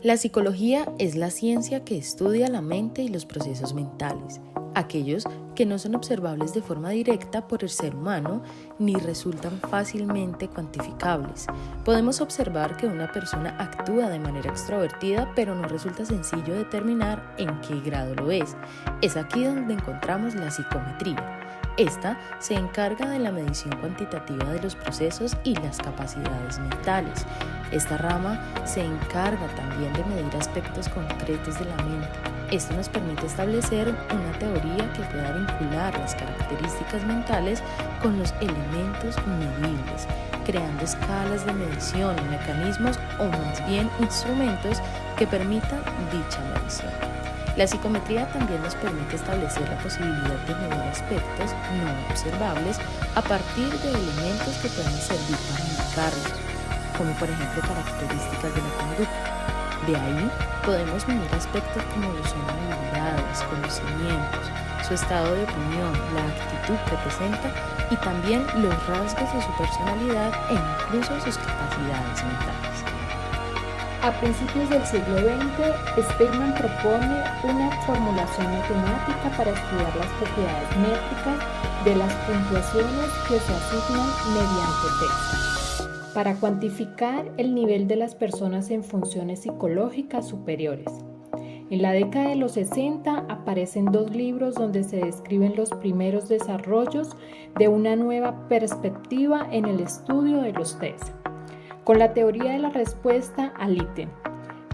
La psicología es la ciencia que estudia la mente y los procesos mentales, aquellos que no son observables de forma directa por el ser humano ni resultan fácilmente cuantificables. Podemos observar que una persona actúa de manera extrovertida, pero no resulta sencillo determinar en qué grado lo es. Es aquí donde encontramos la psicometría. Esta se encarga de la medición cuantitativa de los procesos y las capacidades mentales. Esta rama se encarga también de medir aspectos concretos de la mente. Esto nos permite establecer una teoría que pueda vincular las características mentales con los elementos medibles, creando escalas de medición y mecanismos o más bien instrumentos que permitan dicha medición. La psicometría también nos permite establecer la posibilidad de medir aspectos no observables a partir de elementos que puedan servir para indicarlos, como por ejemplo características de la conducta. De ahí podemos medir aspectos como lo son habilidades, conocimientos, su estado de opinión, la actitud que presenta y también los rasgos de su personalidad e incluso sus capacidades mentales. A principios del siglo XX, Spearman propone una formulación matemática para estudiar las propiedades métricas de las puntuaciones que se asignan mediante test, para cuantificar el nivel de las personas en funciones psicológicas superiores. En la década de los 60 aparecen 2 libros donde se describen los primeros desarrollos de una nueva perspectiva en el estudio de los test, con la teoría de la respuesta al ítem,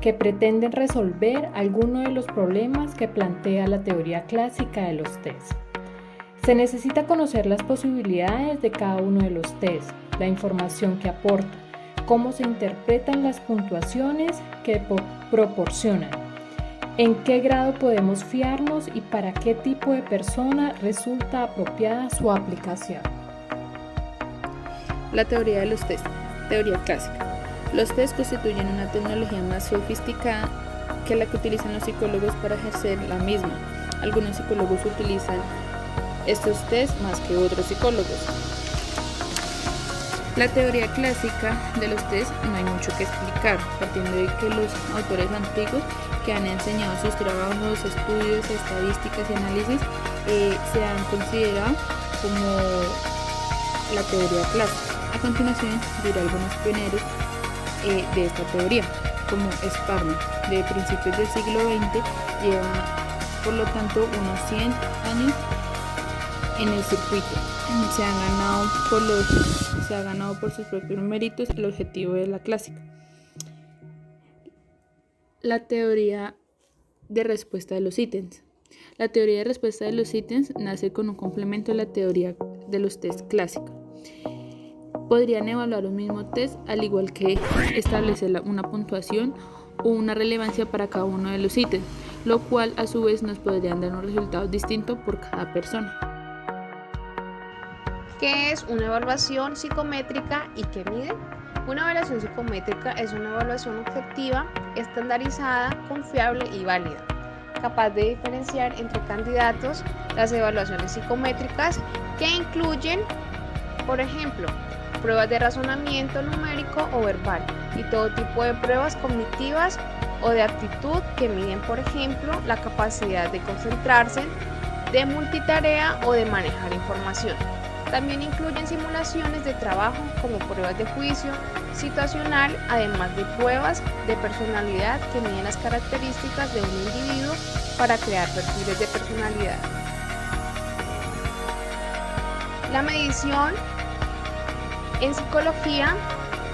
que pretenden resolver algunos de los problemas que plantea la teoría clásica de los test. Se necesita conocer las posibilidades de cada uno de los test, la información que aportan, cómo se interpretan las puntuaciones que proporcionan, en qué grado podemos fiarnos y para qué tipo de persona resulta apropiada su aplicación. La teoría de los test. Teoría clásica. Los test constituyen una tecnología más sofisticada que la que utilizan los psicólogos para ejercer la misma. Algunos psicólogos utilizan estos test más que otros psicólogos. La teoría clásica de los test no hay mucho que explicar, partiendo de que los autores antiguos que han enseñado sus trabajos, estudios, estadísticas y análisis se han considerado como la teoría clásica. A continuación diré algunos pioneros de esta teoría, como Spearman, de principios del siglo XX, lleva por lo tanto unos 100 años en el circuito. Se ha ganado por sus propios méritos el objetivo de la clásica. La teoría de respuesta de los ítems. La teoría de respuesta de los ítems nace con un complemento de la teoría de los test clásica. Podrían evaluar un mismo test, al igual que establecer una puntuación o una relevancia para cada uno de los ítems, lo cual a su vez nos podrían dar un resultado distinto por cada persona. ¿Qué es una evaluación psicométrica y qué mide? Una evaluación psicométrica es una evaluación objetiva, estandarizada, confiable y válida, capaz de diferenciar entre candidatos. Las evaluaciones psicométricas que incluyen, por ejemplo, pruebas de razonamiento numérico o verbal y todo tipo de pruebas cognitivas o de aptitud que miden, por ejemplo, la capacidad de concentrarse, de multitarea o de manejar información. También incluyen simulaciones de trabajo como pruebas de juicio situacional, además de pruebas de personalidad que miden las características de un individuo para crear perfiles de personalidad. La medición en psicología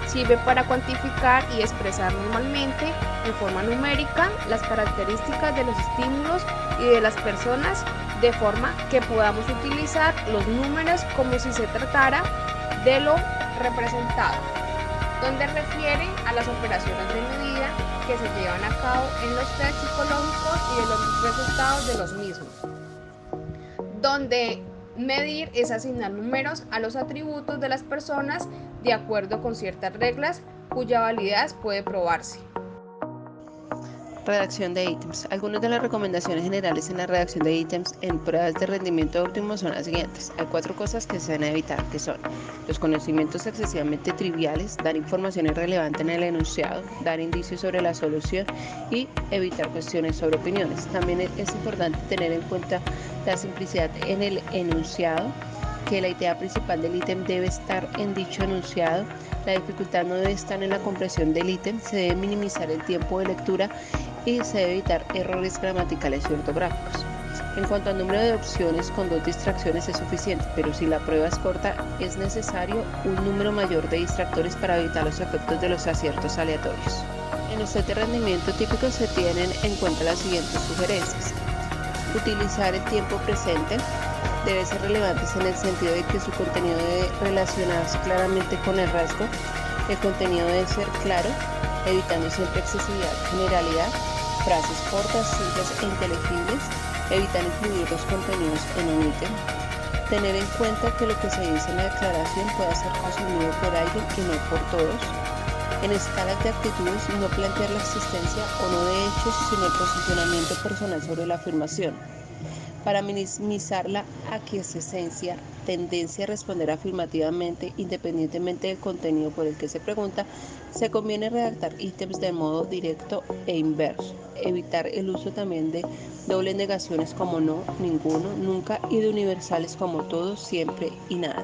sirve para cuantificar y expresar normalmente en forma numérica las características de los estímulos y de las personas, de forma que podamos utilizar los números como si se tratara de lo representado, donde refiere a las operaciones de medida que se llevan a cabo en los test psicológicos y de los resultados de los mismos, donde medir es asignar números a los atributos de las personas de acuerdo con ciertas reglas cuya validez puede probarse. Redacción de ítems. Algunas de las recomendaciones generales en la redacción de ítems en pruebas de rendimiento óptimo son las siguientes. Hay 4 cosas que se deben evitar, que son los conocimientos excesivamente triviales, dar información irrelevante en el enunciado, dar indicios sobre la solución y evitar cuestiones sobre opiniones. También es importante tener en cuenta la simplicidad en el enunciado, que la idea principal del ítem debe estar en dicho enunciado. La dificultad no debe estar en la comprensión del ítem, se debe minimizar el tiempo de lectura y se debe evitar errores gramaticales y ortográficos. En cuanto al número de opciones, con 2 distracciones es suficiente, pero si la prueba es corta, es necesario un número mayor de distractores para evitar los efectos de los aciertos aleatorios. En los test de rendimiento típicos se tienen en cuenta las siguientes sugerencias. Utilizar el tiempo presente. Debe ser relevante en el sentido de que su contenido debe relacionarse claramente con el rasgo. El contenido debe ser claro, evitando siempre excesividad, generalidad, frases cortas, simples e inteligibles, evitar incluir los contenidos en un ítem. Tener en cuenta que lo que se dice en la declaración puede ser asumido por alguien y no por todos. En escalas de actitudes, no plantear la existencia o no de hechos, sino el posicionamiento personal sobre la afirmación. Para minimizar la aquiescencia, tendencia a responder afirmativamente independientemente del contenido por el que se pregunta, se conviene redactar ítems de modo directo e inverso. Evitar el uso también de dobles negaciones como no, ninguno, nunca y de universales como todo, siempre y nada.